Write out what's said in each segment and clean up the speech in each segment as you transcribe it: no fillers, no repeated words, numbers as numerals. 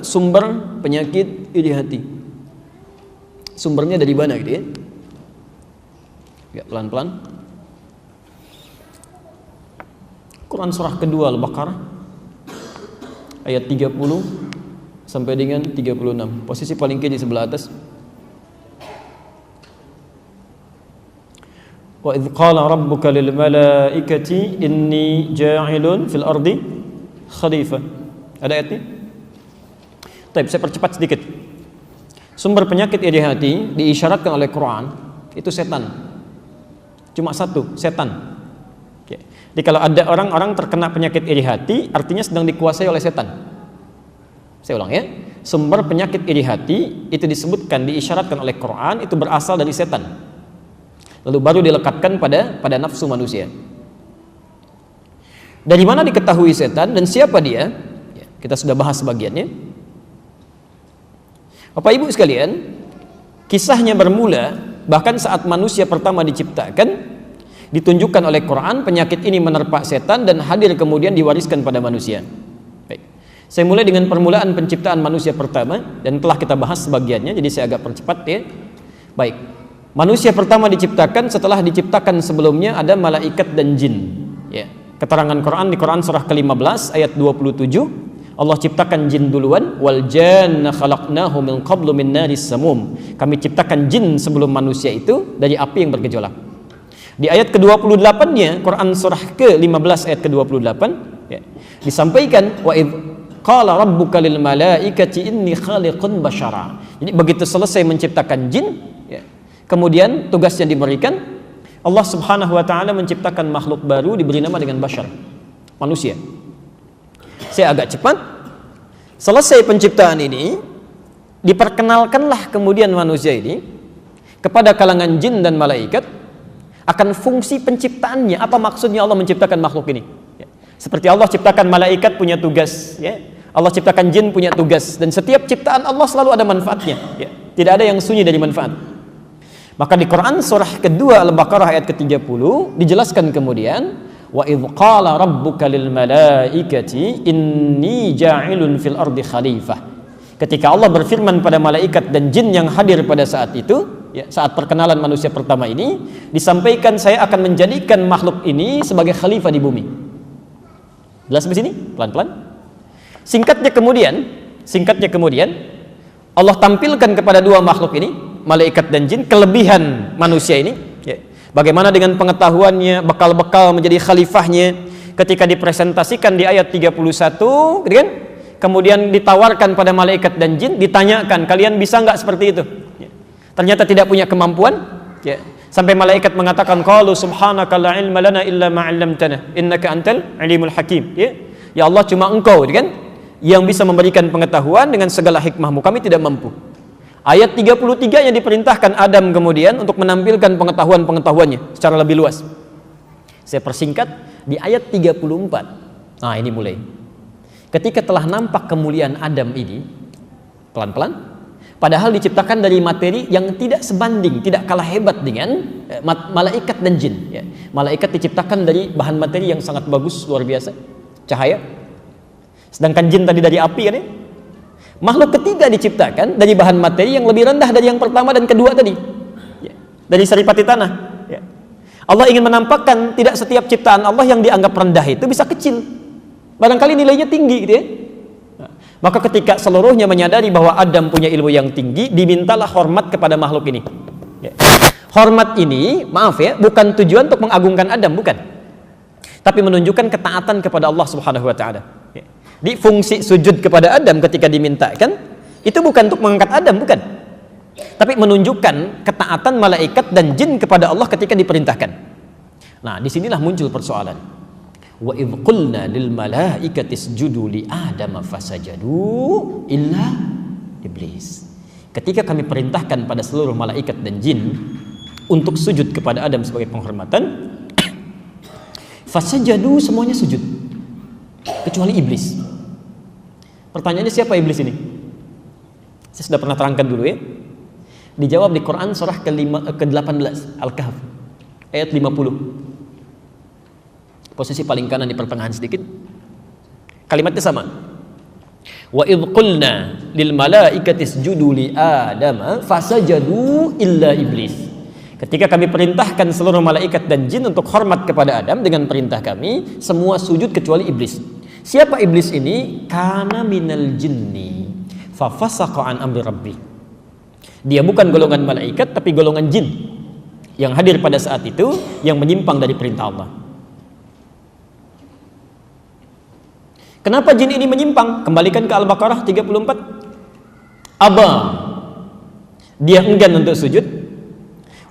sumber penyakit iri hati. Sumbernya dari mana gitu ya? Ya, pelan-pelan. Quran surah kedua Al-Baqarah ayat 30 sampai dengan 36. Posisi paling kiri sebelah atas. Wa idz qala rabbuka lil malaikati inni ja'ilun fil ardi khalifah. Ada ayatnya? Baik, saya percepat sedikit. Sumber penyakit iri hati diisyaratkan oleh Quran itu setan. Cuma satu, setan. Oke. Jadi kalau ada orang-orang terkena penyakit iri hati, artinya sedang dikuasai oleh setan. Saya ulang ya. Sumber penyakit iri hati itu disebutkan, diisyaratkan oleh Quran itu berasal dari setan. Lalu baru dilekatkan pada nafsu manusia. Dari mana diketahui setan dan siapa dia? Ya, kita sudah bahas sebagiannya. Bapak Ibu sekalian, kisahnya bermula bahkan saat manusia pertama diciptakan, ditunjukkan oleh Quran penyakit ini menerpa setan dan hadir kemudian diwariskan pada manusia. Baik. Saya mulai dengan permulaan penciptaan manusia pertama dan telah kita bahas sebagiannya, jadi saya agak percepat ya. Baik. Manusia pertama diciptakan setelah diciptakan sebelumnya ada malaikat dan jin. Ya. Keterangan Quran di Quran surah ke-15 ayat 27. Allah ciptakan jin duluan, wal janna khalaqnahu min qablu min naris samum. Kami ciptakan jin sebelum manusia itu dari api yang bergejolak. Di ayat ke-28-nya Quran surah ke-15 ayat ke-28 ya, disampaikan wa idz qala rabbuka lil malaikati inni khaliqun basyara. Jadi begitu selesai menciptakan jin ya, kemudian tugas yang diberikan Allah Subhanahu wa taala menciptakan makhluk baru diberi nama dengan basyar, manusia. Saya agak cepat. Selesai penciptaan ini, diperkenalkanlah kemudian manusia ini kepada kalangan jin dan malaikat akan fungsi penciptaannya. Apa maksudnya Allah menciptakan makhluk ini? Ya. Seperti Allah ciptakan malaikat punya tugas, ya. Allah ciptakan jin punya tugas, dan setiap ciptaan Allah selalu ada manfaatnya. Ya. Tidak ada yang sunyi dari manfaat. Maka di Quran surah kedua Al-Baqarah ayat ke-30 dijelaskan kemudian wa idz qala rabbuka lil malaikati inni ja'ilun fil ardi khalifah. Ketika Allah berfirman pada malaikat dan jin yang hadir pada saat itu, ya, saat perkenalan manusia pertama ini, disampaikan saya akan menjadikan makhluk ini sebagai khalifah di bumi. Jelas di sini? Pelan-pelan. Singkatnya kemudian Allah tampilkan kepada dua makhluk ini, malaikat dan jin, kelebihan manusia ini, ya. Bagaimana dengan pengetahuannya, bekal-bekal menjadi khalifahnya ketika dipresentasikan di ayat 31, gitu kan? Kemudian ditawarkan pada malaikat dan jin, ditanyakan, kalian bisa nggak seperti itu? Ya. Ternyata tidak punya kemampuan, ya. Sampai malaikat mengatakan, qalu subhanaka la ilma lana illa ma 'allamtana innaka antal alimul hakim. Ya. Ya Allah, cuma Engkau, gitu kan, yang bisa memberikan pengetahuan, dengan segala hikmahmu kami tidak mampu. Ayat 33 yang diperintahkan Adam kemudian untuk menampilkan pengetahuan-pengetahuannya secara lebih luas. Saya persingkat di ayat 34. Nah, ini mulai. Ketika telah nampak kemuliaan Adam ini, pelan-pelan, padahal diciptakan dari materi yang tidak sebanding, tidak kalah hebat dengan malaikat dan jin. Ya. Malaikat diciptakan dari bahan materi yang sangat bagus, luar biasa, cahaya. Sedangkan jin tadi dari api kan ya. Makhluk ketiga diciptakan dari bahan materi yang lebih rendah dari yang pertama dan kedua tadi, ya, dari saripati tanah. Ya. Allah ingin menampakkan tidak setiap ciptaan Allah yang dianggap rendah itu bisa kecil, barangkali nilainya tinggi, gitu ya. Nah, maka ketika seluruhnya menyadari bahwa Adam punya ilmu yang tinggi, dimintalah hormat kepada makhluk ini. Ya. Hormat ini, maaf ya, bukan tujuan untuk mengagungkan Adam, bukan, tapi menunjukkan ketaatan kepada Allah Subhanahu wa taala. Ya. Di fungsi sujud kepada Adam ketika dimintakan itu bukan untuk mengangkat Adam, bukan, tapi menunjukkan ketaatan malaikat dan jin kepada Allah ketika diperintahkan. Nah, disinilah muncul persoalan. Wa idz qulna lil malaikati isjudu li adama fasajadu illa iblis. Ketika kami perintahkan pada seluruh malaikat dan jin untuk sujud kepada Adam sebagai penghormatan, fasajadu, semuanya sujud kecuali iblis. Pertanyaannya, siapa iblis ini? Saya sudah pernah terangkan dulu ya. Dijawab di Quran surah ke-18 Al-Kahf ayat 50. Posisi paling kanan di pertengahan sedikit. Kalimatnya sama. Wa idh qulna lil malaikati isjudu li Adam fasajadu illa iblis. Ketika kami perintahkan seluruh malaikat dan jin untuk hormat kepada Adam dengan perintah kami, semua sujud kecuali iblis. Siapa iblis ini? Kana minal jinni fa fasaqa an amri rabbi. Dia bukan golongan malaikat tapi golongan jin yang hadir pada saat itu, yang menyimpang dari perintah Allah. Kenapa jin ini menyimpang? Kembalikan ke Al-Baqarah 34. Aba, dia enggan untuk sujud.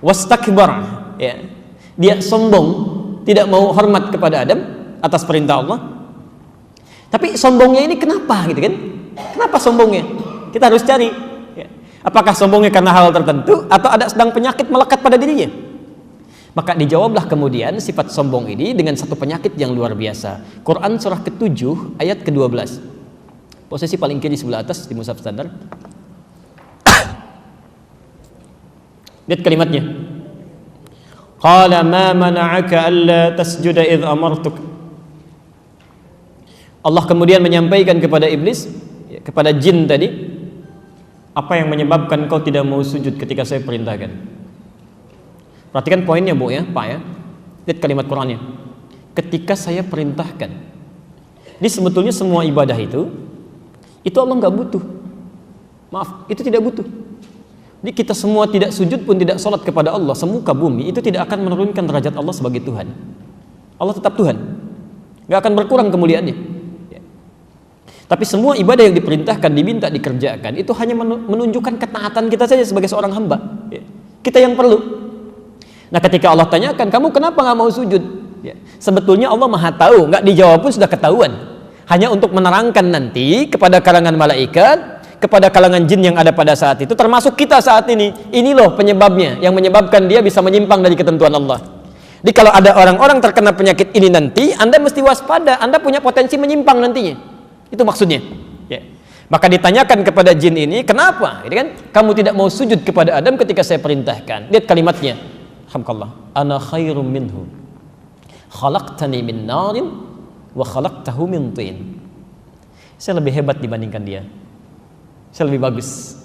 Wastakbar, ya, dia sombong, tidak mau hormat kepada Adam atas perintah Allah. Tapi sombongnya ini kenapa gitu kan? Kenapa sombongnya? Kita harus cari, ya. Apakah sombongnya karena hal tertentu atau ada sedang penyakit melekat pada dirinya? Maka dijawablah kemudian sifat sombong ini dengan satu penyakit yang luar biasa. Quran surah ke-7 ayat ke-12. Posisi paling kiri sebelah atas di mushaf standar. Lihat kalimatnya. Qala ma mana'aka alla tasjuda idh amartuk. Allah kemudian menyampaikan kepada iblis, kepada jin tadi, apa yang menyebabkan kau tidak mau sujud ketika saya perintahkan? Perhatikan poinnya Bu ya, Pak ya. Lihat kalimat Qur'annya. Ketika saya perintahkan. Ini sebetulnya semua ibadah itu Allah nggak butuh. Maaf, itu tidak butuh. Jadi kita semua tidak sujud pun tidak sholat kepada Allah semuka bumi, itu tidak akan menurunkan derajat Allah sebagai Tuhan. Allah tetap Tuhan, nggak akan berkurang kemuliaannya. Ya. Tapi semua ibadah yang diperintahkan, diminta, dikerjakan, itu hanya menunjukkan ketaatan kita saja sebagai seorang hamba. Ya. Kita yang perlu. Nah ketika Allah tanyakan, kamu kenapa nggak mau sujud? Ya. Sebetulnya Allah maha tahu, nggak dijawab pun sudah ketahuan. Hanya untuk menerangkan nanti kepada kalangan malaikat, kepada kalangan jin yang ada pada saat itu, termasuk kita saat ini. Ini loh penyebabnya, yang menyebabkan dia bisa menyimpang dari ketentuan Allah. Jadi kalau ada orang-orang terkena penyakit ini nanti, Anda mesti waspada, Anda punya potensi menyimpang nantinya. Itu maksudnya. Ya. Maka ditanyakan kepada jin ini, kenapa? Ini kan, kamu tidak mau sujud kepada Adam ketika saya perintahkan. Lihat kalimatnya. Alhamdulillah. Ana khairum minhu. Khalaqtani min narin wa khalaqtahu min tin. Saya lebih hebat dibandingkan dia. Saya lebih bagus.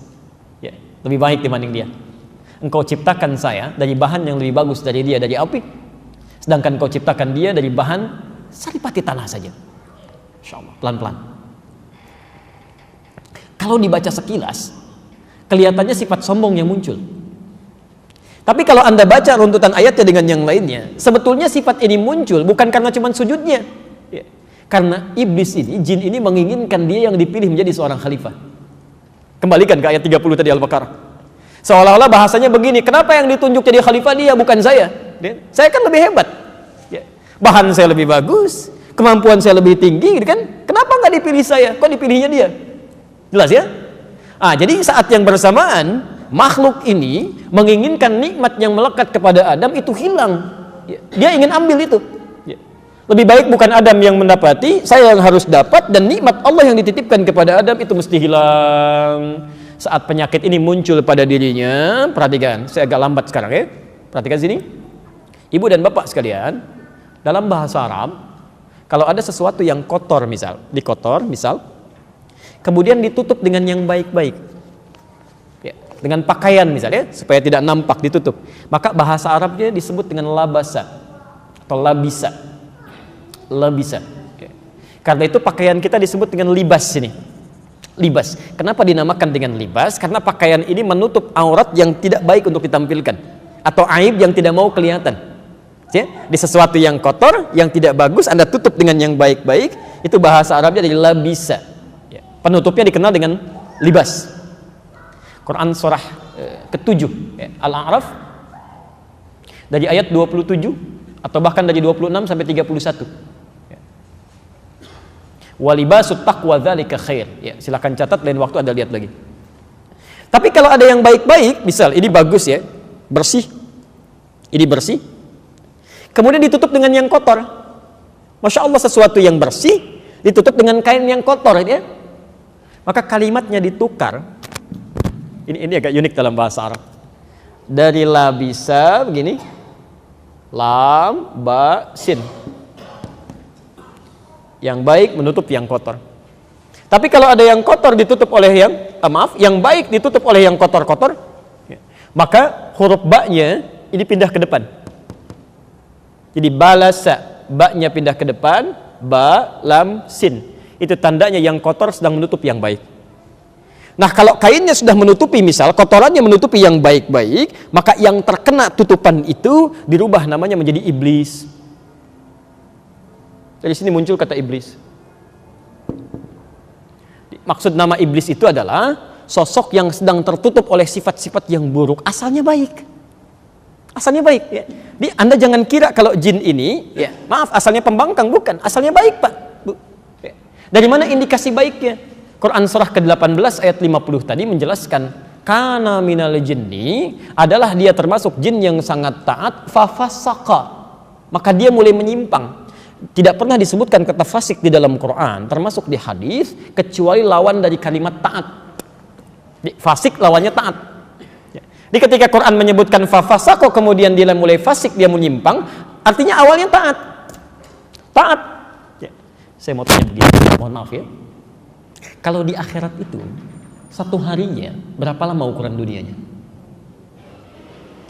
Ya, lebih baik dibanding dia. Engkau ciptakan saya dari bahan yang lebih bagus dari dia, dari api. Sedangkan engkau ciptakan dia dari bahan saripati tanah saja. Insyaallah, pelan-pelan. Kalau dibaca sekilas, kelihatannya sifat sombong yang muncul. Tapi kalau Anda baca runtutan ayatnya dengan yang lainnya, sebetulnya sifat ini muncul bukan karena cuma sujudnya. Ya. Karena iblis ini, jin ini menginginkan dia yang dipilih menjadi seorang khalifah. Kembalikan ke ayat 30 tadi Al-Baqarah. Seolah-olah bahasanya begini, kenapa yang ditunjuk jadi khalifah dia bukan saya? Ya. Saya kan lebih hebat. Ya. Bahan saya lebih bagus, kemampuan saya lebih tinggi, kan? Kenapa nggak dipilih saya? Kok dipilihnya dia? Jelas ya? Jadi saat yang bersamaan makhluk ini menginginkan nikmat yang melekat kepada Adam itu hilang. Dia ingin ambil itu. Lebih baik bukan Adam yang mendapati, saya yang harus dapat, dan nikmat Allah yang dititipkan kepada Adam itu mesti hilang. Saat penyakit ini muncul pada dirinya, perhatikan, saya agak lambat sekarang ya. Perhatikan sini. Ibu dan bapak sekalian, dalam bahasa Arab, kalau ada sesuatu yang kotor misal, kemudian ditutup dengan yang baik-baik. Dengan pakaian misalnya, supaya tidak nampak, ditutup, maka bahasa Arabnya disebut dengan labasa atau labisa. Karena itu pakaian kita disebut dengan libas ini. Libas. Kenapa dinamakan dengan libas? Karena pakaian ini menutup aurat yang tidak baik untuk ditampilkan, atau aib yang tidak mau kelihatan. Ya? Di sesuatu yang kotor, yang tidak bagus, Anda tutup dengan yang baik-baik. Itu bahasa Arabnya dari labisa. Ya. Penutupnya dikenal dengan libas. Quran surah ke-7 Al-A'raf dari ayat 27 atau bahkan dari 26 sampai 31. Walibasut taqwa dzalika khair. Ya, silakan catat, lain waktu Anda lihat lagi. Tapi kalau ada yang baik-baik, misal ini bagus ya, bersih. Ini bersih. Kemudian ditutup dengan yang kotor. Masya Allah, sesuatu yang bersih ditutup dengan kain yang kotor ya. Maka kalimatnya ditukar. Ini agak unik dalam bahasa Arab. Dari labisa begini, lam, ba, sin. Yang baik menutup yang kotor. Tapi kalau ada yang kotor ditutup oleh yang baik ditutup oleh yang kotor-kotor, maka huruf ba-nya ini pindah ke depan. Jadi balasa, ba-nya pindah ke depan, ba, lam, sin. Itu tandanya yang kotor sedang menutup yang baik. Nah, kalau kainnya sudah menutupi, misal kotorannya menutupi yang baik-baik, maka yang terkena tutupan itu dirubah namanya menjadi iblis. Dari sini muncul kata iblis. Maksud nama iblis itu adalah sosok yang sedang tertutup oleh sifat-sifat yang buruk, asalnya baik. Asalnya baik, ya. Jadi Anda jangan kira kalau jin ini, ya, maaf, asalnya pembangkang, bukan. Asalnya baik, Pak. Bu. Ya. Dari mana indikasi baiknya? Quran surah ke-18 ayat 50 tadi menjelaskan, kana minal jinni adalah dia termasuk jin yang sangat taat, fafasaqa. Maka dia mulai menyimpang. Tidak pernah disebutkan kata fasik di dalam Quran, termasuk di hadis, kecuali lawan dari kalimat taat. Fasik lawannya taat. Jadi ketika Quran menyebutkan fafasaqo, kemudian dia mulai fasik, dia menyimpang, artinya awalnya taat. Taat. Ya. Saya mau tanya begini, mohon maaf ya. Kalau di akhirat itu, satu harinya berapa lama ukuran dunianya?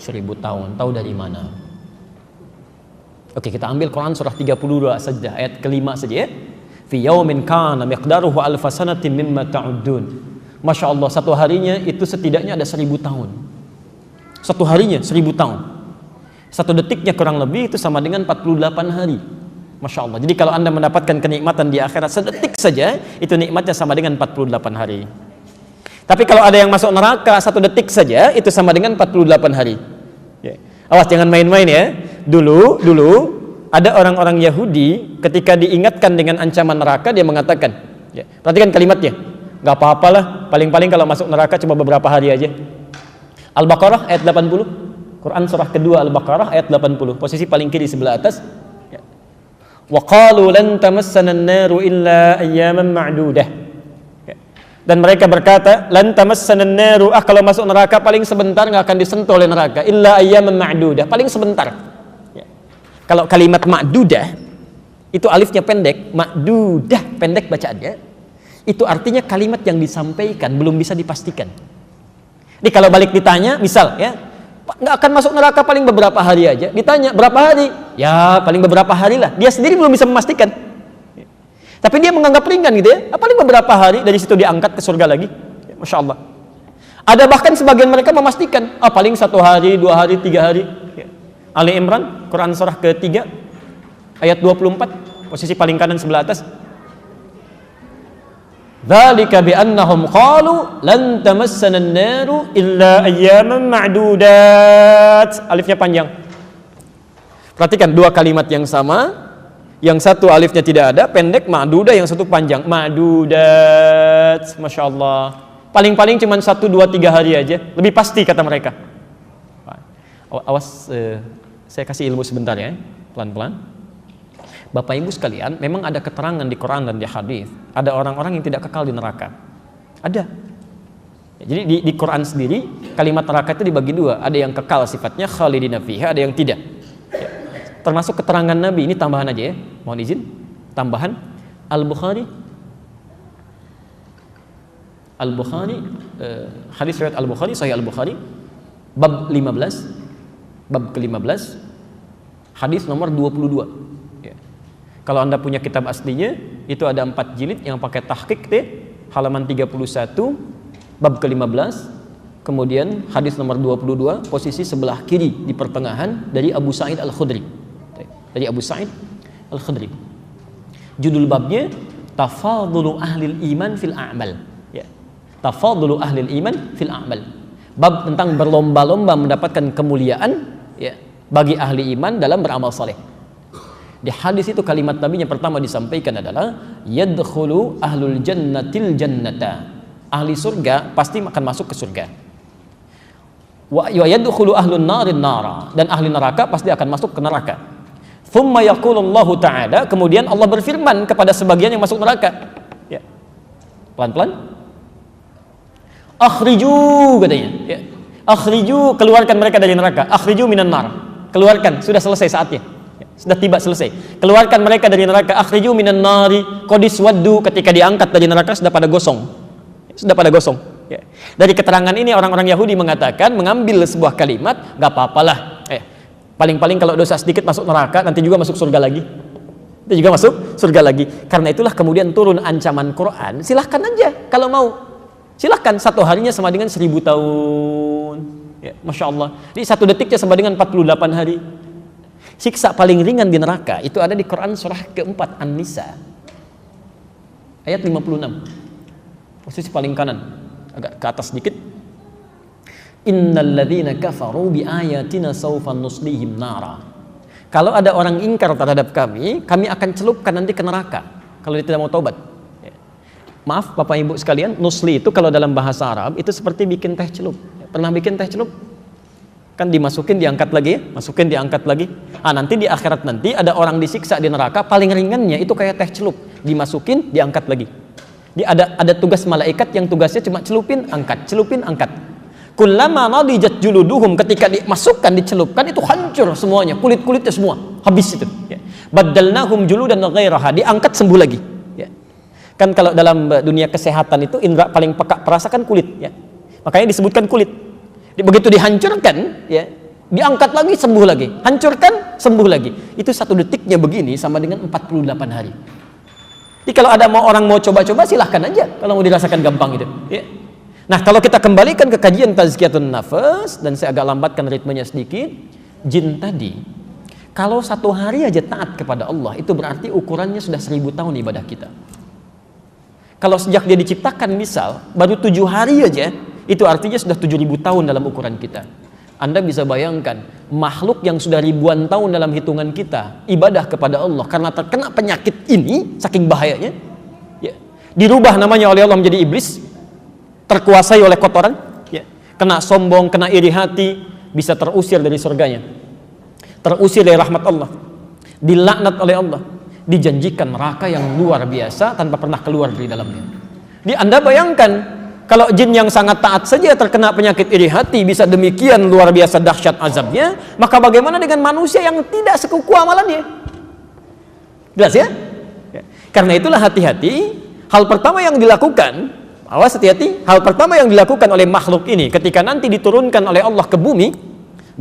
1000 tahun, tahu dari mana? Oke, kita ambil Quran surah 32 saja, ayat kelima saja ya. Fi yaumin kana miqdaruhu alfa sanatin mimma ta'uddun. Masya Allah, satu harinya itu setidaknya ada 1000 tahun. Satu harinya 1000 tahun. Satu detiknya kurang lebih itu sama dengan 48 hari. Masya Allah. Jadi kalau Anda mendapatkan kenikmatan di akhirat sedetik saja, itu nikmatnya sama dengan 48 hari. Tapi kalau ada yang masuk neraka satu detik saja, itu sama dengan 48 hari. Ya. Awas jangan main-main ya. Dulu ada orang-orang Yahudi ketika diingatkan dengan ancaman neraka, dia mengatakan, ya, perhatikan kalimatnya, nggak apa-apalah, paling-paling kalau masuk neraka cuma beberapa hari aja. Al-Baqarah ayat 80, Quran surah kedua Al-Baqarah ayat 80, posisi paling kiri sebelah atas. Ya. Wa qalu lan tamassana an-naru illa ayyaman ma'dudah. Ya. Dan mereka berkata, lan tamassana an-naru, kalau masuk neraka paling sebentar, nggak akan disentuh oleh neraka, illa ayyaman ma'dudah, paling sebentar. Kalau kalimat ma'dudah itu alifnya pendek, ma'dudah pendek bacaannya, itu artinya kalimat yang disampaikan belum bisa dipastikan. Jadi kalau balik ditanya, misal ya, nggak akan masuk neraka paling beberapa hari aja, ditanya berapa hari? Ya paling beberapa hari lah. Dia sendiri belum bisa memastikan. Tapi dia menganggap ringan gitu ya, paling beberapa hari, dari situ diangkat ke surga lagi. Ya, Masya Allah. Ada bahkan sebagian mereka memastikan, paling 1 hari, 2 hari, 3 hari. Ya. Ali Imran, Quran surah ke-3 ayat 24, posisi paling kanan sebelah atas. Dzalika bi annahum qalu lan tamassana an-naru illa ayyaman ma'dudat. Alifnya panjang. Perhatikan dua kalimat yang sama, yang satu alifnya tidak ada, pendek, ma'dudah, yang satu panjang, ma'dudat. Masya Allah. Paling-paling cuma 1, 2, 3 hari aja, lebih pasti kata mereka. Awas, saya kasih ilmu sebentar ya, pelan-pelan. Bapak Ibu sekalian, memang ada keterangan di Quran dan di hadis, ada orang-orang yang tidak kekal di neraka. Ada. Jadi di Quran sendiri kalimat neraka itu dibagi dua, ada yang kekal sifatnya khalidina fiha, ada yang tidak. Ya. Termasuk keterangan Nabi, ini tambahan aja ya, mohon izin, tambahan Al-Bukhari, hadis riwayat Al-Bukhari, Sahih Al-Bukhari, bab 15, bab ke-15, hadis nomor 22. Ya. Kalau Anda punya kitab aslinya, itu ada 4 jilid yang pakai tahqiq deh, halaman 31, bab ke-15, kemudian hadis nomor 22, posisi sebelah kiri di pertengahan dari Abu Sa'id Al-Khudri. Dari Abu Sa'id Al-Khudri. Judul babnya Tafadhulu Ahlil Iman fil A'mal. Ya. Tafadhulu Ahlil Iman fil A'mal. Bab tentang berlomba-lomba mendapatkan kemuliaan ya bagi ahli iman dalam beramal saleh. Di hadis itu kalimat Nabi yang pertama disampaikan adalah yadkhulu ahlul jannatil jannata. Ahli surga pasti akan masuk ke surga. Wa yadkhulu ahlun narin nara, dan ahli neraka pasti akan masuk ke neraka. Thumma yaqulullahu ta'ala, kemudian Allah berfirman kepada sebagian yang masuk neraka. Ya. Pelan-pelan. Akhriju katanya, ya. Akhriju, keluarkan mereka dari neraka. Akhriju minan nar. Keluarkan, sudah selesai saatnya. Ya. Sudah tiba, selesai. Keluarkan mereka dari neraka. Akhriju minan nari qadis waddu, ketika diangkat dari neraka sudah pada gosong. Sudah pada gosong. Ya. Dari keterangan ini orang-orang Yahudi mengatakan, mengambil sebuah kalimat, nggak apa-apalah. Paling-paling kalau dosa sedikit masuk neraka, nanti juga masuk surga lagi. Nanti juga masuk surga lagi. Karena itulah kemudian turun ancaman Quran. Silahkan aja kalau mau. Silahkan, satu harinya sama dengan 1000 tahun. Ya, Masya Allah. Jadi satu detiknya sama dengan 48 hari. Siksa paling ringan di neraka itu ada di Quran surah keempat An-Nisa ayat 56, posisi paling kanan, agak ke atas sedikit. Innal ladzina kafaru bi ayatina sawfa nuslihim nara. Kalau ada orang ingkar terhadap kami akan celupkan nanti ke neraka kalau dia tidak mau taubat. Maaf Bapak Ibu sekalian, nusli itu kalau dalam bahasa Arab itu seperti bikin teh celup. Pernah bikin teh celup? Kan dimasukin, diangkat lagi, masukin, diangkat lagi. Nanti di akhirat nanti ada orang disiksa di neraka, paling ringannya itu kayak teh celup, dimasukin, diangkat lagi. Ada tugas malaikat yang tugasnya cuma celupin, angkat. Kullama nadijat juluduhum, ketika dimasukkan, dicelupkan itu hancur semuanya, kulit-kulitnya semua habis itu. Ya. Baddalnahum juludan ghairaha, diangkat sembuh lagi. Ya. Kan kalau dalam dunia kesehatan itu indra paling peka perasakan kulit. Ya. Makanya disebutkan kulit. Begitu dihancurkan, ya, diangkat lagi, sembuh lagi, hancurkan, sembuh lagi. Itu satu detiknya begini sama dengan 48 hari. Jadi kalau ada orang mau coba-coba, silahkan aja kalau mau dirasakan gampang itu. Ya. Nah, kalau kita kembalikan ke kajian tazkiyatun nafas, dan saya agak lambatkan ritmenya sedikit, jin tadi, kalau satu hari aja taat kepada Allah, itu berarti ukurannya sudah 1000 tahun ibadah kita. Kalau sejak dia diciptakan misal, baru 7 hari aja, itu artinya sudah 7000 tahun dalam ukuran kita. Anda bisa bayangkan, makhluk yang sudah ribuan tahun dalam hitungan kita ibadah kepada Allah karena terkena penyakit ini, saking bahayanya, ya, dirubah namanya oleh Allah menjadi iblis, terkuasai oleh kotoran, ya, kena sombong, kena iri hati, bisa terusir dari surganya, terusir dari rahmat Allah, dilaknat oleh Allah, dijanjikan neraka yang luar biasa tanpa pernah keluar dari dalamnya. Anda bayangkan, kalau jin yang sangat taat saja terkena penyakit iri hati bisa demikian luar biasa dahsyat azabnya, maka bagaimana dengan manusia yang tidak sekuku amalannya? Jelas ya? Karena itulah hati-hati. Hal pertama yang dilakukan, awas hati-hati, hal pertama yang dilakukan oleh makhluk ini ketika nanti diturunkan oleh Allah ke bumi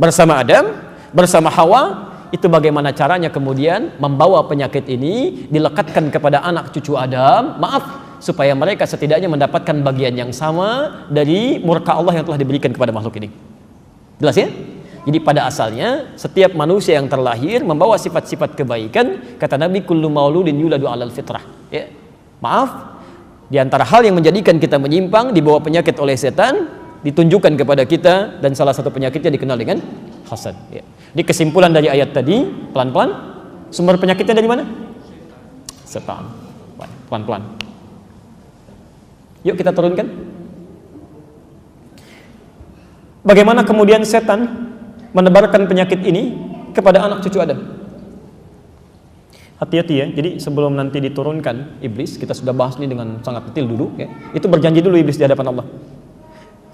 bersama Adam, bersama Hawa, itu bagaimana caranya kemudian membawa penyakit ini dilekatkan kepada anak cucu Adam, supaya mereka setidaknya mendapatkan bagian yang sama dari murka Allah yang telah diberikan kepada makhluk ini. Jelas ya? Jadi pada asalnya setiap manusia yang terlahir membawa sifat-sifat kebaikan. Kata Nabi, kullu mauludin yuladu alal fitrah. Ya. Maaf, di antara hal yang menjadikan kita menyimpang, dibawa penyakit oleh setan, ditunjukkan kepada kita, dan salah satu penyakitnya dikenal dengan hasad. Ya. Di kesimpulan dari ayat tadi, pelan-pelan, sumber penyakitnya dari mana? Setan. Pelan-pelan. Yuk kita turunkan. Bagaimana kemudian setan menebarkan penyakit ini kepada anak cucu Adam? Hati-hati ya. Jadi sebelum nanti diturunkan iblis, kita sudah bahas ini dengan sangat detail dulu. Ya. Itu berjanji dulu iblis di hadapan Allah.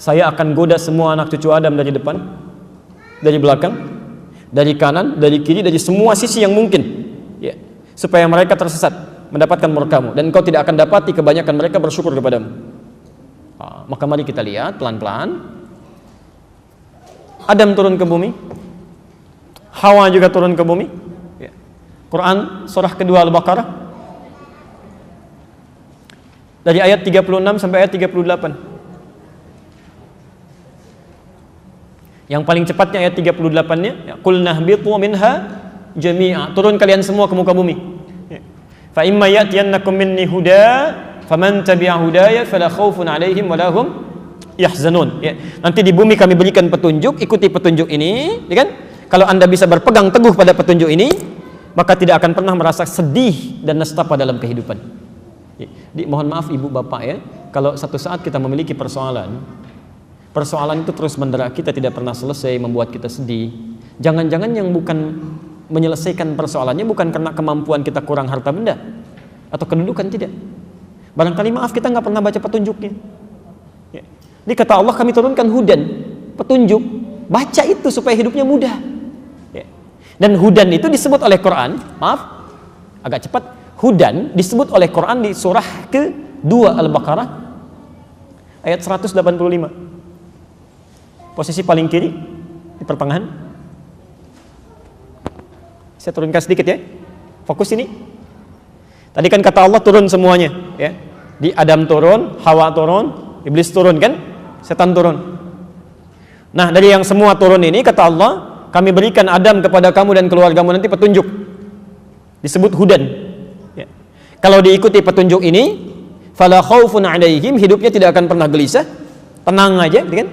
Saya akan goda semua anak cucu Adam dari depan, dari belakang, dari kanan, dari kiri, dari semua sisi yang mungkin, ya, supaya mereka tersesat, mendapatkan murkamu, dan kau tidak akan dapati kebanyakan mereka bersyukur kepadamu. Maka mari kita lihat pelan-pelan. Adam turun ke bumi, Hawa juga turun ke bumi. Quran surah kedua Al-Baqarah dari ayat 36 sampai ayat 38. Yang paling cepatnya ayat 38-nya, ya, qul nahbitu minha jami'a, turun kalian semua ke muka bumi. Fa imma ya'tiyannakum minni huda faman tabi'a hudaya fala khaufun 'alaihim wa lahum yahzanun. Ya. Nanti di bumi kami berikan petunjuk, ikuti petunjuk ini, ya kan? Kalau Anda bisa berpegang teguh pada petunjuk ini, maka tidak akan pernah merasa sedih dan nestapa dalam kehidupan. Ya. Jadi, mohon maaf ibu bapak ya, kalau satu saat kita memiliki persoalan itu terus mendera kita, tidak pernah selesai, membuat kita sedih. Jangan-jangan yang bukan menyelesaikan persoalannya bukan karena kemampuan kita kurang harta benda atau kedudukan, tidak. Barangkali maaf kita nggak pernah baca petunjuknya. Ya. Jadi kata Allah, kami turunkan hudan, petunjuk, baca itu supaya hidupnya mudah. Ya. Dan hudan itu disebut oleh Quran, maaf, agak cepat. Hudan disebut oleh Quran di surah ke-2 Al-Baqarah ayat 185. Posisi paling kiri di pertengahan. Saya turunkan sedikit ya. Fokus ini. Tadi kan kata Allah turun semuanya, ya. Di Adam turun, Hawa turun, Iblis turun kan? Setan turun. Nah, dari yang semua turun ini kata Allah, kami berikan Adam kepada kamu dan keluargamu nanti petunjuk. Disebut hudan. Ya. Kalau diikuti petunjuk ini, fala khaufun 'alaihim, hidupnya tidak akan pernah gelisah, tenang aja, kan?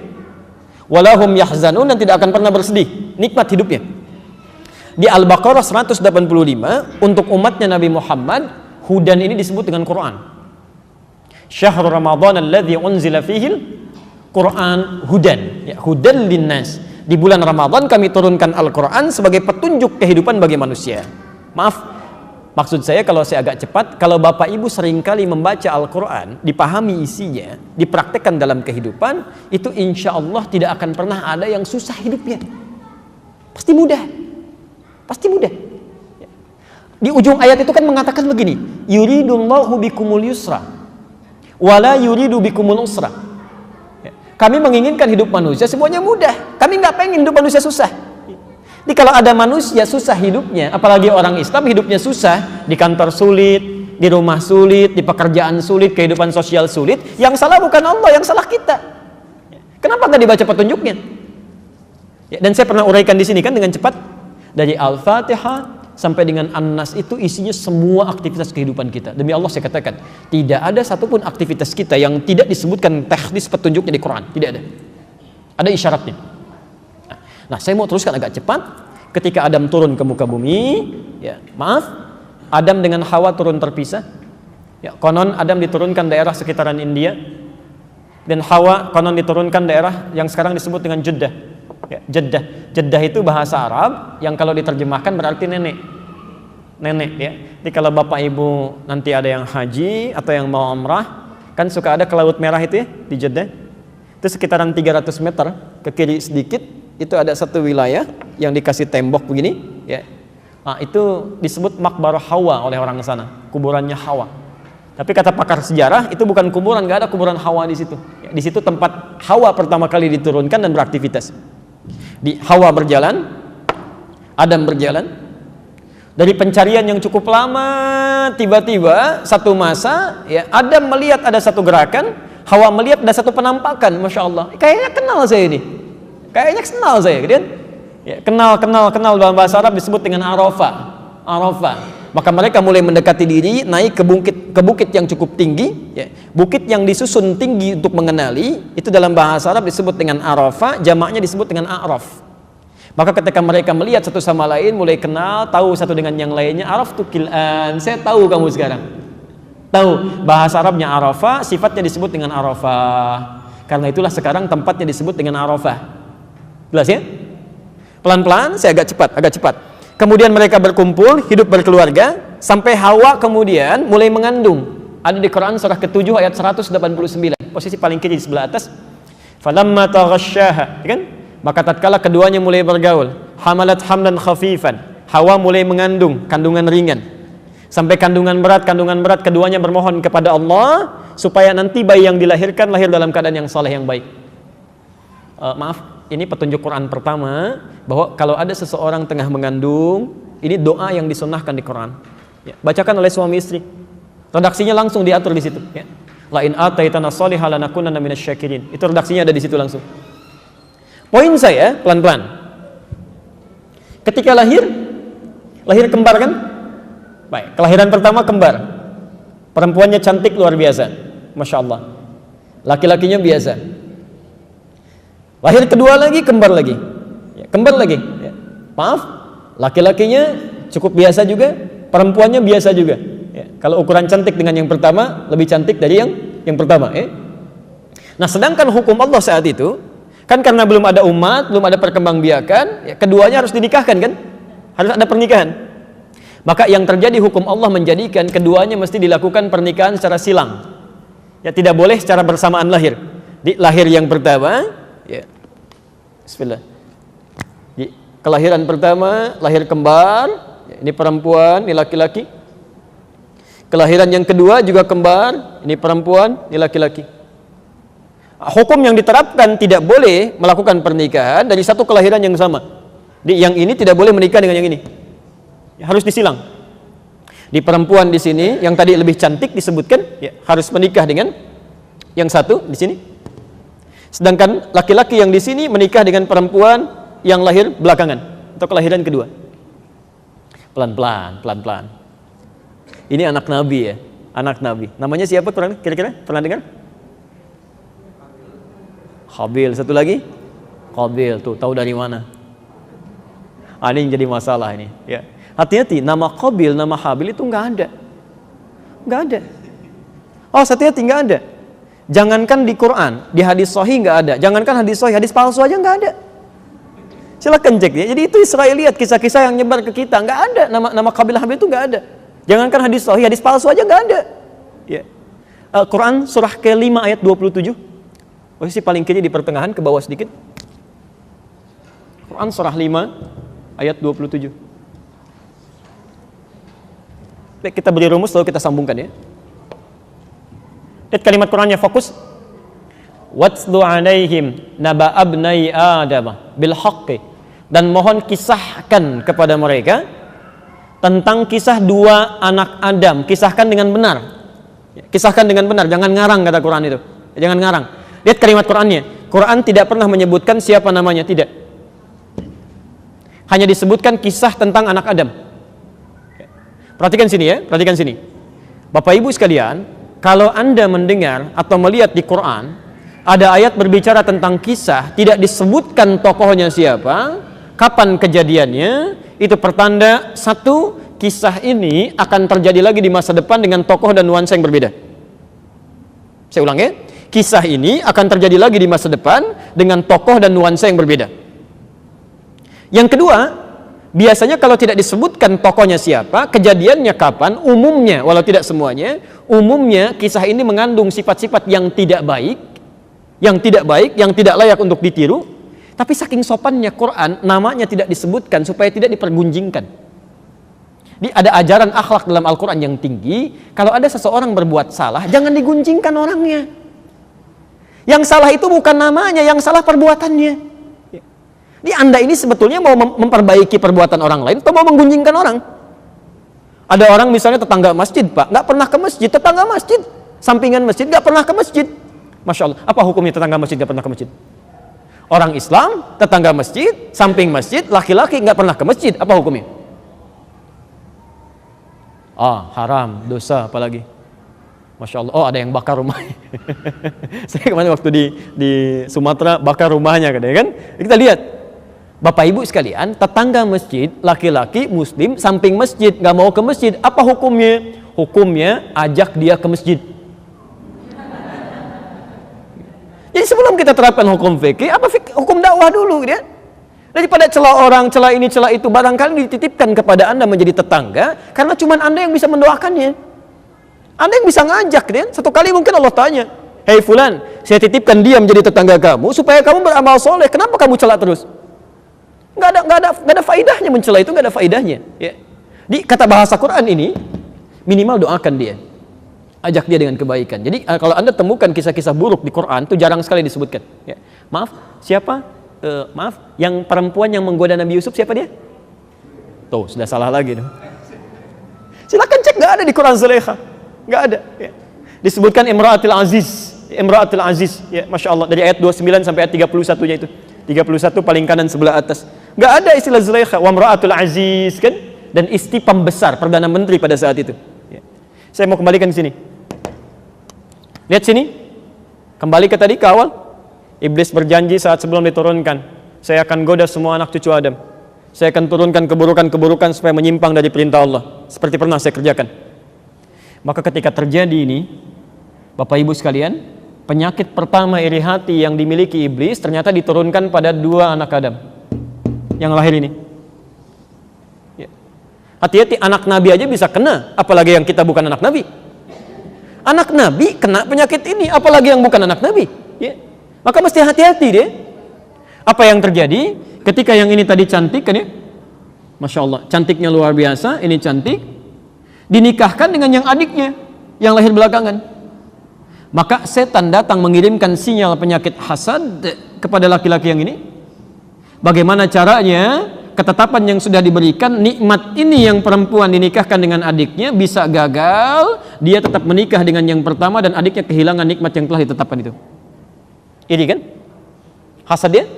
Walahum yahzanun, dan tidak akan pernah bersedih, nikmat hidupnya. Di Al-Baqarah 185 untuk umatnya Nabi Muhammad, hudan ini disebut dengan Quran. Syahrul Ramadan alladzi unzila fihil Quran hudan, ya, hudan linnas. Di bulan Ramadan kami turunkan Al-Quran sebagai petunjuk kehidupan bagi manusia. Maaf, maksud saya kalau saya agak cepat, kalau Bapak Ibu seringkali membaca Al-Quran, dipahami isinya, dipraktekkan dalam kehidupan, itu insya Allah tidak akan pernah ada yang susah hidupnya. Pasti mudah. Pasti mudah. Di ujung ayat itu kan mengatakan begini, yuridullahu bikumul yusra wala yuridu bikumul usra. Kami menginginkan hidup manusia semuanya mudah. Kami nggak pengen hidup manusia susah. Jadi kalau ada manusia susah hidupnya, apalagi orang Islam hidupnya susah, di kantor sulit, di rumah sulit, di pekerjaan sulit, kehidupan sosial sulit, yang salah bukan Allah, yang salah kita. Kenapa nggak dibaca petunjuknya? Ya, dan saya pernah uraikan di sini kan dengan cepat, dari Al-Fatihah sampai dengan An-Nas itu isinya semua aktivitas kehidupan kita. Demi Allah saya katakan, tidak ada satupun aktivitas kita yang tidak disebutkan teknis petunjuknya di Quran. Tidak ada. Ada isyaratnya. Nah, saya mau teruskan agak cepat. Ketika Adam turun ke muka bumi, ya, maaf, Adam dengan Hawa turun terpisah. Ya, konon Adam diturunkan daerah sekitaran India, dan Hawa konon diturunkan daerah yang sekarang disebut dengan Jeddah. Ya, Jeddah itu bahasa Arab yang kalau diterjemahkan berarti nenek, ya. Jadi kalau Bapak Ibu nanti ada yang haji atau yang mau umrah, kan suka ada ke Laut Merah itu ya, di Jeddah. Itu sekitaran 300 meter ke kiri sedikit, itu ada satu wilayah yang dikasih tembok begini, ya. Nah, itu disebut Maqbarah Hawa oleh orang sana, kuburannya Hawa. Tapi kata pakar sejarah, itu bukan kuburan, nggak ada kuburan Hawa di situ. Ya, di situ tempat Hawa pertama kali diturunkan dan beraktivitas. Di Hawa berjalan, Adam berjalan. Dari pencarian yang cukup lama, tiba-tiba satu masa, ya, Adam melihat ada satu gerakan, Hawa melihat ada satu penampakan, masya Allah. Kayaknya kenal saya ini, kayaknya kenal saya, kan? Ya, kenal dalam bahasa Arab disebut dengan Arafah. Maka mereka mulai mendekati diri, naik ke bukit yang cukup tinggi, ya. Bukit yang disusun tinggi untuk mengenali, itu dalam bahasa Arab disebut dengan Arafah, jamaknya disebut dengan A'raf. Maka ketika mereka melihat satu sama lain, mulai kenal, tahu satu dengan yang lainnya, Araf tukil'an, saya tahu kamu sekarang. Tahu, bahasa Arabnya Arafah, sifatnya disebut dengan Arafah. Karena itulah sekarang tempatnya disebut dengan Arafah. Jelas ya? Pelan-pelan, saya agak cepat. Kemudian mereka berkumpul, hidup berkeluarga, sampai Hawa kemudian mulai mengandung. Ada di Quran surah ke-7 ayat 189, posisi paling kiri di sebelah atas. Falamma taghasyaha, kan? Maka tatkala keduanya mulai bergaul, hamalat hamlan khafifan, Hawa mulai mengandung kandungan ringan. Sampai kandungan berat, keduanya bermohon kepada Allah supaya nanti bayi yang dilahirkan lahir dalam keadaan yang saleh, yang baik. Maaf, ini petunjuk Quran pertama bahwa kalau ada seseorang tengah mengandung, ini doa yang disunnahkan di Quran. Ya, bacakan oleh suami istri. Redaksinya langsung diatur di situ. Ya. La in ataitana shalihan lanakunanna minasyakirin. Itu redaksinya ada di situ langsung. Poin saya pelan-pelan. Ketika lahir kembar kan? Baik, kelahiran pertama kembar. Perempuannya cantik luar biasa, masya Allah. Laki-lakinya biasa. Lahir kedua lagi, kembar lagi. Ya, kembar lagi. Ya. Maaf, laki-lakinya cukup biasa juga, perempuannya biasa juga. Ya. Kalau ukuran cantik dengan yang pertama, lebih cantik dari yang pertama. Ya. Nah, sedangkan hukum Allah saat itu, kan karena belum ada umat, belum ada perkembangbiakan, ya, keduanya harus dinikahkan kan? Harus ada pernikahan. Maka yang terjadi hukum Allah menjadikan keduanya mesti dilakukan pernikahan secara silang. Ya, tidak boleh secara bersamaan lahir. Di lahir yang pertama, ya. Bismillah. Kelahiran pertama, lahir kembar, ini perempuan, ini laki-laki. Kelahiran yang kedua juga kembar, ini perempuan, ini laki-laki. Hukum yang diterapkan tidak boleh melakukan pernikahan dari satu kelahiran yang sama. Yang ini tidak boleh menikah dengan yang ini. Harus disilang. Di perempuan di sini yang tadi lebih cantik disebutkan harus menikah dengan yang satu di sini. Sedangkan laki-laki yang di sini menikah dengan perempuan yang lahir belakangan atau kelahiran kedua. Pelan-pelan. Ini anak Nabi ya, anak Nabi. Namanya siapa kira-kira? Pernah dengar? Habil. Satu lagi? Qabil. Tuh, tahu dari mana? Ini yang jadi masalah ini. Ya. Hati-hati, nama Qabil, nama Habil itu nggak ada. Nggak ada. Oh, hati-hati, nggak ada. Jangankan di Quran, di hadis sahih nggak ada. Jangankan hadis sahih, hadis palsu aja nggak ada. Silakan cek ya. Jadi itu Israeliat, kisah-kisah yang nyebar ke kita, nggak ada nama Qabil Habil itu nggak ada. Jangankan hadis sahih, hadis palsu aja nggak ada. Ya. Quran surah ke-5 ayat 27. Posisi paling kiri di pertengahan ke bawah sedikit. Quran surah 5 ayat 27. Baik, kita beri rumus lalu kita sambungkan ya. Lihat kalimat Qurannya, fokus. Watslu alaihim naba abnai Adam bil haqqi. Dan mohon kisahkan kepada mereka tentang kisah dua anak Adam. Kisahkan dengan benar. Kisahkan dengan benar, jangan ngarang kata Quran itu. Jangan ngarang. Lihat kalimat Qurannya. Quran tidak pernah menyebutkan siapa namanya, tidak. Hanya disebutkan kisah tentang anak Adam. Perhatikan sini ya, perhatikan sini. Bapak Ibu sekalian, kalau Anda mendengar atau melihat di Quran ada ayat berbicara tentang kisah, tidak disebutkan tokohnya siapa, kapan kejadiannya, itu pertanda satu, kisah ini akan terjadi lagi di masa depan dengan tokoh dan nuansa yang berbeda. Saya ulang ya, kisah ini akan terjadi lagi di masa depan dengan tokoh dan nuansa yang berbeda. Yang kedua, biasanya kalau tidak disebutkan tokohnya siapa, kejadiannya kapan, umumnya, walau tidak semuanya, umumnya kisah ini mengandung sifat-sifat yang tidak baik, yang tidak layak untuk ditiru. Tapi saking sopannya Quran, namanya tidak disebutkan supaya tidak dipergunjingkan. Ada ajaran akhlak dalam Al-Quran yang tinggi. Kalau ada seseorang berbuat salah, jangan digunjingkan orangnya. Yang salah itu bukan namanya, yang salah perbuatannya. Jadi Anda ini sebetulnya mau memperbaiki perbuatan orang lain atau mau menggunjingkan orang? Ada orang misalnya tetangga masjid, Pak, nggak pernah ke masjid, tetangga masjid, sampingan masjid, nggak pernah ke masjid. Masya Allah, apa hukumnya tetangga masjid nggak pernah ke masjid? Orang Islam, tetangga masjid, samping masjid, laki-laki nggak pernah ke masjid, apa hukumnya? Haram, dosa, apalagi. Masya Allah, ada yang bakar rumahnya. Saya kemarin waktu di Sumatera bakar rumahnya, kan? Kita lihat, Bapak Ibu sekalian, tetangga masjid, laki-laki Muslim, samping masjid, nggak mau ke masjid, apa hukumnya? Hukumnya ajak dia ke masjid. Jadi sebelum kita terapkan hukum fikih, hukum dakwah dulu, ya. Daripada celah orang, celah ini, celah itu, barangkali dititipkan kepada Anda menjadi tetangga, karena cuma Anda yang bisa mendoakannya. Anda yang bisa ngajak, ya. Satu kali mungkin Allah tanya, hei fulan, saya titipkan dia menjadi tetangga kamu, supaya kamu beramal soleh, kenapa kamu celah terus? Nggak ada faidahnya mencela itu, nggak ada faidahnya. Ya. Di kata bahasa Quran ini, minimal doakan dia. Ajak dia dengan kebaikan. Jadi kalau Anda temukan kisah-kisah buruk di Quran itu jarang sekali disebutkan. Ya. Maaf, siapa? Yang perempuan yang menggoda Nabi Yusuf siapa dia? Tuh, sudah salah lagi. Silakan cek, nggak ada di Quran Zulaikha, nggak ada. Ya. Disebutkan Imra'atul Aziz. Ya, Masya Allah, dari ayat 29 sampai ayat 31-nya itu. 31 paling kanan sebelah atas. Nggak ada istilah Zulaikha, wa Imra'atul Aziz, kan? Dan istri pembesar, Perdana Menteri pada saat itu. Ya. Saya mau kembalikan di sini. Lihat sini, kembali ke tadi, ke awal. Iblis berjanji saat sebelum diturunkan, saya akan goda semua anak cucu Adam. Saya akan turunkan keburukan-keburukan supaya menyimpang dari perintah Allah, seperti pernah saya kerjakan. Maka ketika terjadi ini, Bapak Ibu sekalian, penyakit pertama iri hati yang dimiliki iblis ternyata diturunkan pada dua anak Adam yang lahir ini. Hati-hati, anak Nabi aja bisa kena, apalagi yang kita bukan anak Nabi. Anak Nabi kena penyakit ini, apalagi yang bukan anak Nabi. Ya. Maka mesti hati-hati dia. Apa yang terjadi? Ketika yang ini tadi cantik kan ya, Masya Allah, cantiknya luar biasa, ini cantik, dinikahkan dengan yang adiknya, yang lahir belakangan. Maka setan datang mengirimkan sinyal penyakit hasad kepada laki-laki yang ini. Bagaimana caranya? Ketetapan yang sudah diberikan, nikmat ini yang perempuan dinikahkan dengan adiknya bisa gagal, dia tetap menikah dengan yang pertama dan adiknya kehilangan nikmat yang telah ditetapkan itu. Ini kan hasad dia.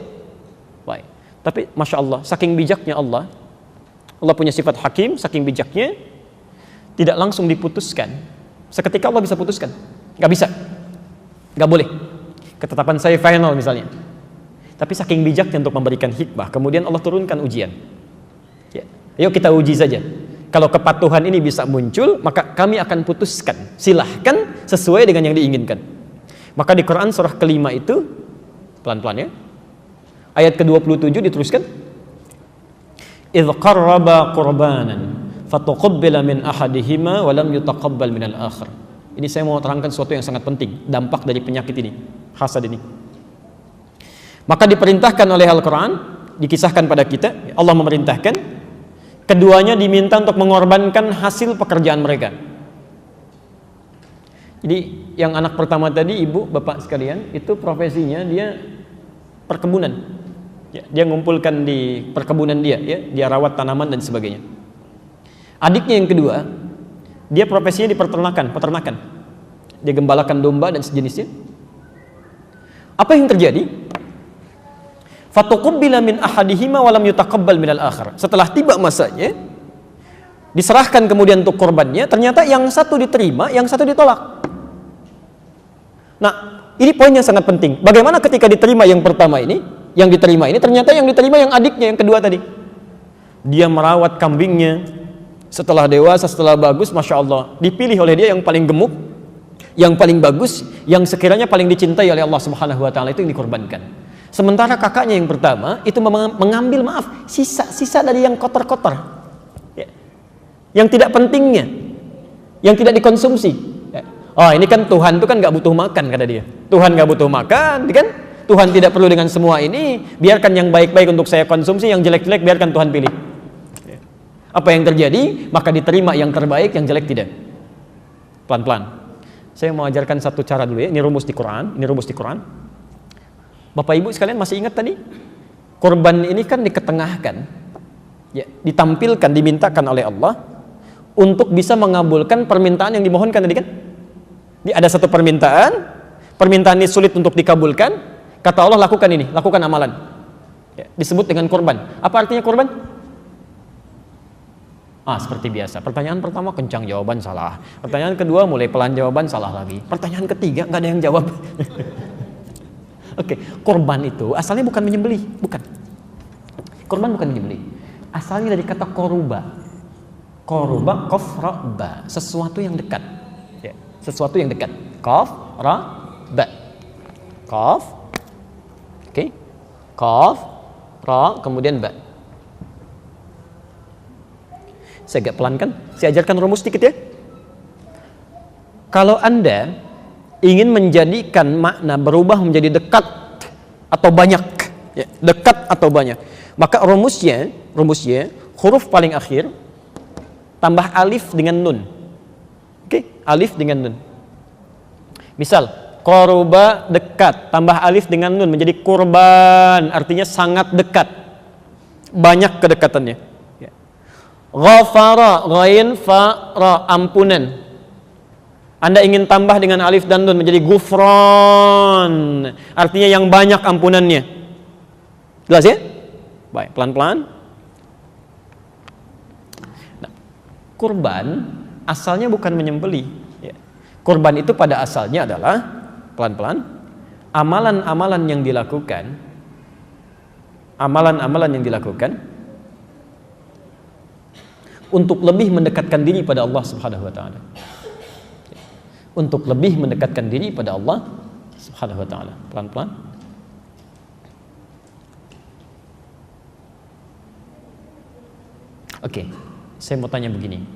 Baik. Tapi Masya Allah, saking bijaknya Allah punya sifat hakim, saking bijaknya tidak langsung diputuskan. Seketika Allah bisa putuskan. Gak bisa, gak boleh. Ketetapan saya final misalnya. Tapi saking bijaknya untuk memberikan hikmah, kemudian Allah turunkan ujian. Ya. Ayo kita uji saja. Kalau kepatuhan ini bisa muncul, maka kami akan putuskan. Silahkan sesuai dengan yang diinginkan. Maka di Quran surah kelima itu, pelan-pelan ya, ayat ke-27 diteruskan. إِذْ قَرَّبَا قُرْبَانًا فَتُقُبِّلَ مِنْ أَحَدِهِمَا وَلَمْ يُتَقَبَّلْ مِنَ الْآخَرِ. Ini saya mau terangkan sesuatu yang sangat penting, dampak dari penyakit ini, hasad ini. Maka diperintahkan oleh Al-Quran, dikisahkan pada kita, Allah memerintahkan, keduanya diminta untuk mengorbankan hasil pekerjaan mereka. Jadi yang anak pertama tadi, ibu, bapak sekalian, itu profesinya dia perkebunan. Ya, dia ngumpulkan di perkebunan dia, ya, dia rawat tanaman dan sebagainya. Adiknya yang kedua, dia profesinya di peternakan. Dia gembalakan domba dan sejenisnya. Apa yang terjadi? Fatuqubbila min ahadihima wa lam yutaqabbal minal akhar. Setelah tiba masanya, diserahkan kemudian untuk korbannya, ternyata yang satu diterima, yang satu ditolak. Nah, ini poin yang sangat penting. Bagaimana ketika diterima yang pertama ini, yang diterima ini, ternyata yang diterima yang adiknya, yang kedua tadi. Dia merawat kambingnya, setelah dewasa, setelah bagus, Masya Allah, dipilih oleh dia yang paling gemuk, yang paling bagus, yang sekiranya paling dicintai oleh Allah Subhanahu wa Ta'ala, itu yang dikorbankan. Sementara kakaknya yang pertama itu mengambil sisa dari yang kotor-kotor, ya, yang tidak pentingnya, yang tidak dikonsumsi. Ya. Oh, ini kan Tuhan itu kan nggak butuh makan, kata dia. Tuhan nggak butuh makan, kan? Tuhan tidak perlu dengan semua ini. Biarkan yang baik-baik untuk saya konsumsi, yang jelek-jelek biarkan Tuhan pilih. Ya. Apa yang terjadi? Maka diterima yang terbaik, yang jelek tidak. Pelan-pelan. Saya mau ajarkan satu cara dulu ya. Ini rumus di Quran. Bapak Ibu sekalian masih ingat tadi? Korban ini kan diketengahkan, ya, ditampilkan, dimintakan oleh Allah untuk bisa mengabulkan permintaan yang dimohonkan tadi kan? Ini ada satu permintaan ini sulit untuk dikabulkan, kata Allah lakukan ini, lakukan amalan. Ya, disebut dengan korban. Apa artinya korban? Seperti biasa. Pertanyaan pertama kencang, jawaban salah. Pertanyaan kedua mulai pelan, jawaban salah lagi. Pertanyaan ketiga nggak ada yang jawab. Oke, korban itu asalnya bukan menyembelih, bukan. Korban bukan menyembelih. Asalnya dari kata koruba. Koruba, kof, ra, ba. Sesuatu yang dekat. Ya, sesuatu yang dekat. Kof, ra, ba. Kof. Oke. Kof, ra, kemudian ba. Saya agak pelan kan? Saya ajarkan rumus sedikit ya. Kalau Anda ingin menjadikan makna berubah menjadi dekat atau banyak, ya, dekat atau banyak, maka rumusnya huruf paling akhir tambah alif dengan nun. Oke, alif dengan nun. Misal koruba dekat, tambah alif dengan nun menjadi kurban, artinya sangat dekat, banyak kedekatannya. Ya. Ghafara, ghain fa ra, ampunan. Anda ingin tambah dengan alif dan nun menjadi gufron, artinya yang banyak ampunannya. Jelas ya? Baik, pelan-pelan. Nah, kurban asalnya bukan menyembelih. Ya. Kurban itu pada asalnya adalah, pelan-pelan, amalan-amalan yang dilakukan, untuk lebih mendekatkan diri pada Allah Subhanahu wa Ta'ala. Untuk lebih mendekatkan diri pada Allah Subhanahu wa Ta'ala. Pelan-pelan. Oke, saya mau tanya begini.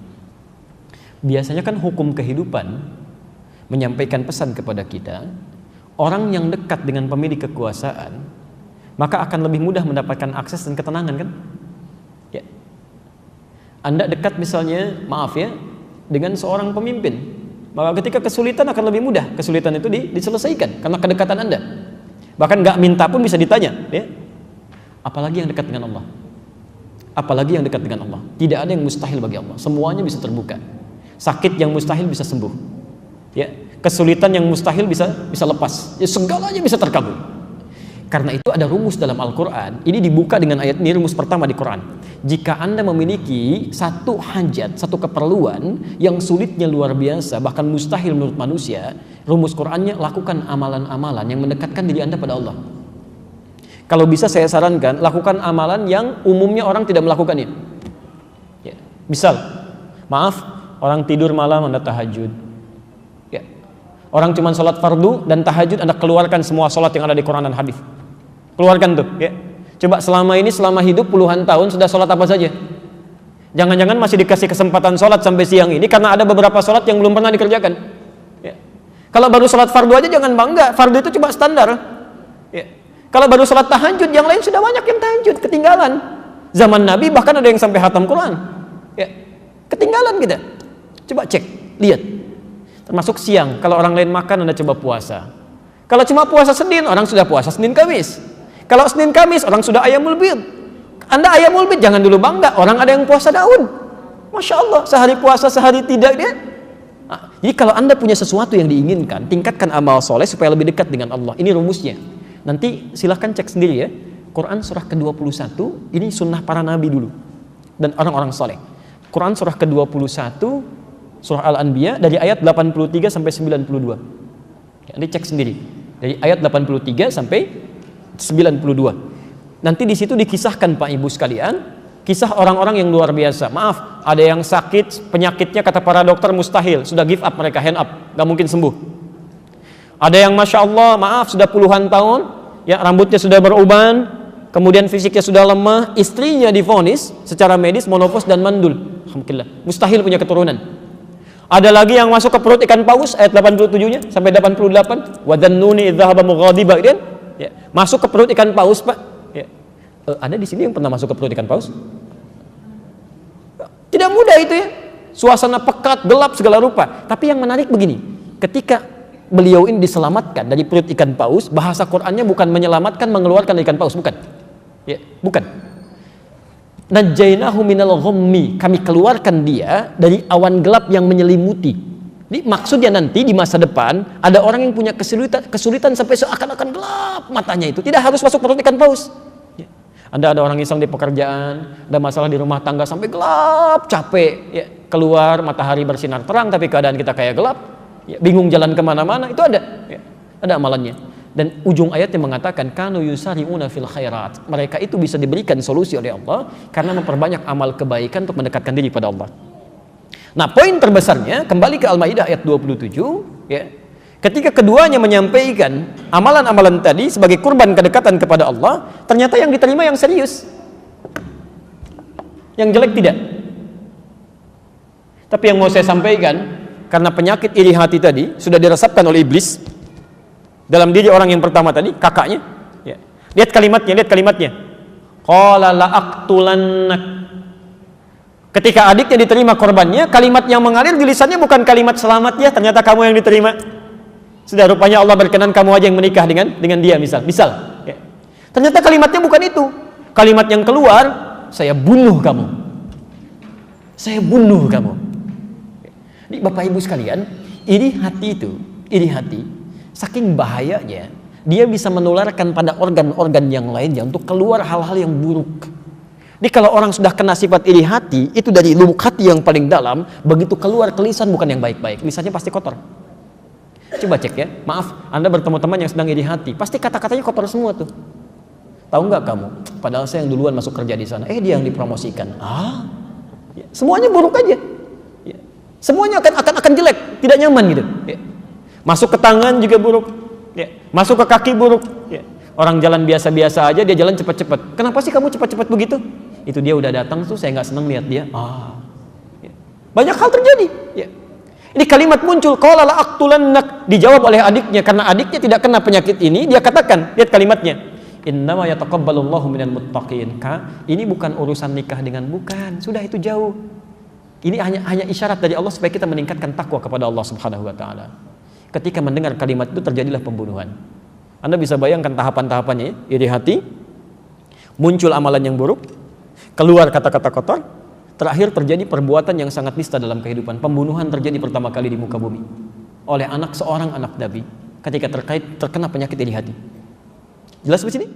Biasanya kan hukum kehidupan menyampaikan pesan kepada kita, orang yang dekat dengan pemilik kekuasaan maka akan lebih mudah mendapatkan akses dan ketenangan kan? Ya. Anda dekat misalnya, maaf ya, dengan seorang pemimpin, maka ketika kesulitan akan lebih mudah kesulitan itu diselesaikan karena kedekatan Anda. Bahkan nggak minta pun bisa ditanya, ya. Apalagi yang dekat dengan Allah. Apalagi yang dekat dengan Allah. Tidak ada yang mustahil bagi Allah. Semuanya bisa terbuka. Sakit yang mustahil bisa sembuh. Ya, kesulitan yang mustahil bisa lepas. Ya, segalanya bisa terkabul. Karena itu ada rumus dalam Al-Quran. Ini dibuka dengan ayat ini, rumus pertama di Quran. Jika Anda memiliki satu hajat, satu keperluan yang sulitnya luar biasa, bahkan mustahil menurut manusia, rumus Qurannya, lakukan amalan-amalan yang mendekatkan diri Anda pada Allah. Kalau bisa saya sarankan, lakukan amalan yang umumnya orang tidak melakukannya. Ya. Misal, maaf, orang tidur malam Anda tahajud. Ya. Orang cuma sholat fardu dan tahajud, Anda keluarkan semua sholat yang ada di Quran dan hadis. Keluarkan tuh, ya. Coba selama hidup puluhan tahun sudah sholat apa saja? Jangan-jangan masih dikasih kesempatan sholat sampai siang ini karena ada beberapa sholat yang belum pernah dikerjakan. Ya. Kalau baru sholat fardu aja jangan bangga, fardu itu cuma standar. Ya. Kalau baru sholat tahajud, yang lain sudah banyak yang tahajud, ketinggalan. Zaman Nabi bahkan ada yang sampai khatam Quran. Ya. Ketinggalan kita. Coba cek, lihat. Termasuk siang, kalau orang lain makan Anda coba puasa. Kalau cuma puasa Senin, orang sudah puasa Senin Kamis. Kalau Senin Kamis, orang sudah ayamul bid. Anda ayamul bid, jangan dulu bangga, orang ada yang puasa daun. Masya Allah, sehari puasa, sehari tidak dia. Nah, jadi kalau Anda punya sesuatu yang diinginkan, tingkatkan amal soleh supaya lebih dekat dengan Allah. Ini rumusnya. Nanti silahkan cek sendiri ya. Quran surah ke-21, ini sunnah para nabi dulu. Dan orang-orang soleh. Quran surah ke-21, surah Al-Anbiya, dari ayat 83 sampai 92. Nanti cek sendiri. Dari ayat 83 sampai 92. Nanti di situ dikisahkan Pak Ibu sekalian, kisah orang-orang yang luar biasa. Maaf, ada yang sakit, penyakitnya kata para dokter mustahil, sudah give up mereka, hand up, gak mungkin sembuh. Ada yang masya Allah, maaf sudah puluhan tahun, ya rambutnya sudah beruban, kemudian fisiknya sudah lemah, istrinya divonis secara medis monopos dan mandul, alhamdulillah, mustahil punya keturunan. Ada lagi yang masuk ke perut ikan paus, ayat 87-nya sampai 88, wa dhannuni idh dhahaba mughadiba, ya, masuk ke perut ikan paus Pak. Ya. Ada di sini yang pernah masuk ke perut ikan paus? Tidak mudah itu ya. Suasana pekat, gelap segala rupa. Tapi yang menarik begini, ketika beliau ini diselamatkan dari perut ikan paus, bahasa Qur'annya bukan menyelamatkan, mengeluarkan ikan paus, bukan. Ya, bukan. Najainahu minal ghammi, kami keluarkan dia dari awan gelap yang menyelimuti. Jadi maksudnya nanti di masa depan ada orang yang punya kesulitan sampai seakan-akan gelap matanya itu, tidak harus masuk perut ikan paus. Ya. Anda ada orang iseng di pekerjaan, ada masalah di rumah tangga sampai gelap, capek, ya. Keluar matahari bersinar terang tapi keadaan kita kayak gelap, ya. Bingung jalan kemana-mana, itu ada, ya. Ada amalannya. Dan ujung ayatnya mengatakan kanu yusari'una fil khairat, mereka itu bisa diberikan solusi oleh Allah karena memperbanyak amal kebaikan untuk mendekatkan diri pada Allah. Nah, poin terbesarnya kembali ke Al-Maidah ayat 27, ya. Ketika keduanya menyampaikan amalan-amalan tadi sebagai kurban kedekatan kepada Allah, ternyata yang diterima yang serius. Yang jelek tidak. Tapi yang mau saya sampaikan, karena penyakit iri hati tadi sudah diresapkan oleh iblis dalam diri orang yang pertama tadi, kakaknya, ya. Lihat kalimatnya. Qala la'aqtulannak. Ketika adiknya diterima korbannya, kalimat yang mengalir di lisannya bukan kalimat selamat ya, ternyata kamu yang diterima. Sudah rupanya Allah berkenan kamu aja yang menikah dengan dia misal. Ya. Ternyata kalimatnya bukan itu. Kalimat yang keluar, saya bunuh kamu. Saya bunuh kamu. Jadi Bapak Ibu sekalian, iri hati, saking bahayanya, dia bisa menularkan pada organ-organ yang lainnya untuk keluar hal-hal yang buruk. Jadi kalau orang sudah kena sifat iri hati, itu dari lubuk hati yang paling dalam, begitu keluar ke lisan bukan yang baik-baik, lisannya pasti kotor. Coba cek ya, maaf, Anda bertemu teman yang sedang iri hati, pasti kata-katanya kotor semua tuh. Tahu nggak kamu? Padahal saya yang duluan masuk kerja di sana, dia yang dipromosikan. Ya, semuanya buruk aja. Ya. Semuanya akan jelek, tidak nyaman gitu. Ya. Masuk ke tangan juga buruk, ya. Masuk ke kaki buruk. Ya. Orang jalan biasa-biasa aja, dia jalan cepat-cepat. Kenapa sih kamu cepat-cepat begitu? Itu dia udah datang tuh, saya nggak seneng lihat dia. Ya. Banyak hal terjadi. Ya. Ini kalimat muncul, qala la'aqtulannak, dijawab oleh adiknya karena adiknya tidak kena penyakit ini, dia katakan, lihat kalimatnya. Innama yataqabbalullahu minal muttaqin. Ini bukan urusan nikah dengan bukan, sudah itu jauh. Ini hanya isyarat dari Allah supaya kita meningkatkan takwa kepada Allah Subhanahu wa taala. Ketika mendengar kalimat itu terjadilah pembunuhan. Anda bisa bayangkan tahapan-tahapannya, iri hati, muncul amalan yang buruk, keluar kata-kata kotor, terakhir terjadi perbuatan yang sangat nista dalam kehidupan. Pembunuhan terjadi pertama kali di muka bumi oleh seorang anak Nabi ketika terkena penyakit iri hati. Jelas di sini?